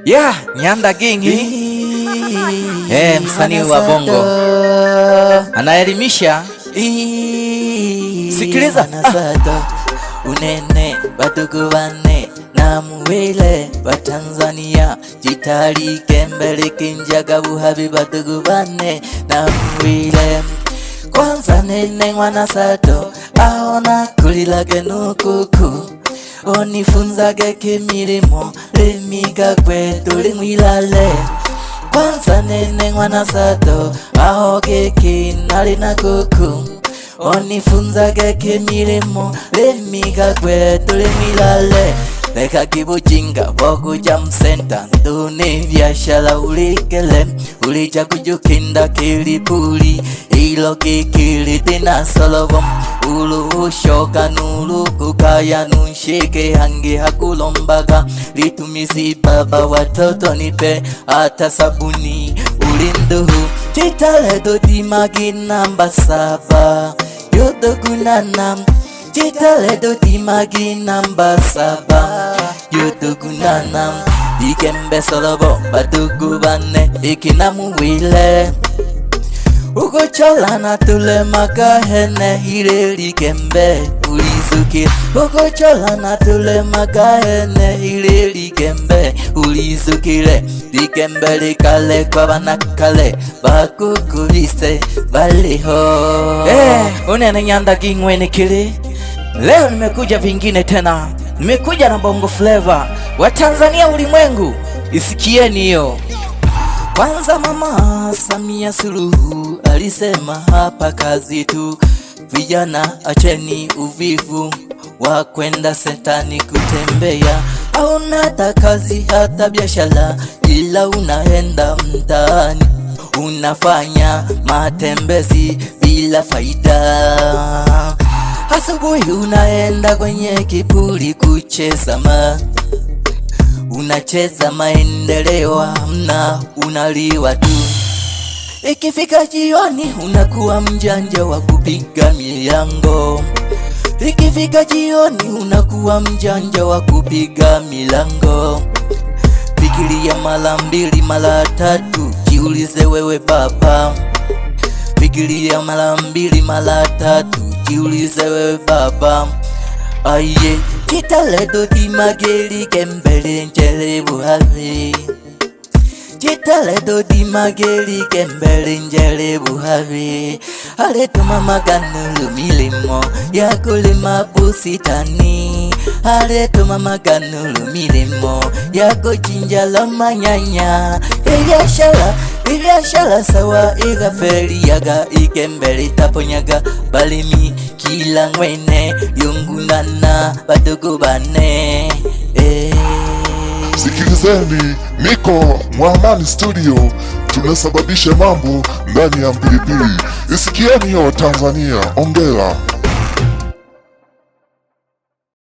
Yeah, Nyanda Gingi. Msanii wa bongo anaelimisha. Sikiliza. Unene batuku bane na muwele wa Tanzania, jitali kembele kinjaga buhabi batuku bane na muwele. Kwanza nene mwana sato aona kulila genukuku, onifunzage kimilimo limiga kwetu limwilale. Kwanza nene mwana sato ahoge kinali na kuku, onifunzage kimilimo limiga kwetu limwilale. Leka kibujinga bokuja msenta nduni biashara ulikele, ulija kujukinda kilipuli ilo kikili tina solobo. Ulu ushoka nulu kukaya nunshike hangi hakulombaga, litumisi baba watoto nipe hata sabuni ulinduhu. Chitale doti magi namba 7 yoto kunanam, chitale doti magi namba 7 yoto kunanam. Ikembe solobo batuku bane ikinamu wile, ugo chola na tule makahene hile likembe ulizuki. Ugo chola na tule makahene hile likembe ulizukile. Likembe likale kwa banakale bakukubise baliho. Unene Nyanda Gingi kili. Leo nimekuja vingine tena. Nimekuja na bongo flavor wa Tanzania ulimwengu. Isikieni hiyo. Kwanza Mama Samia Suluhu alisema hapa kazi tu, vijana acheni uvivu wa kwenda sentani kutembea. Hauna hata kazi hata biashara, ila unaenda mtaani unafanya matembezi bila faida. Asubuhi unaenda kwenye kipuli kucheza unacheza maendeleo hamna, unaliwa tu. Ikifika jioni unakuwa mjanja wa kupiga milango. Ikifika jioni unakuwa mjanja wa kupiga milango. Fikiria mara 2 mara 3, jiulize wewe baba. Fikiria mara 2 mara 3, jiulize wewe baba. Aye, chitale doti mageli kembele njele buhavi. Chitale doti mageli kembele njele buhavi. Aleto mama ganulu milimo ya kulima busitani. Aleto mama ganulu milimo ya kuchinja la manyanya. Ibiashara sawa igafeli yaga ikembele taponyaga balimi kila ngwene yungungana badugu bane. Sikilizeni, niko Mwamani Studio, tunasababisha mambo ndani ya Mbilibili. Isikieni yo Tanzania, ongera.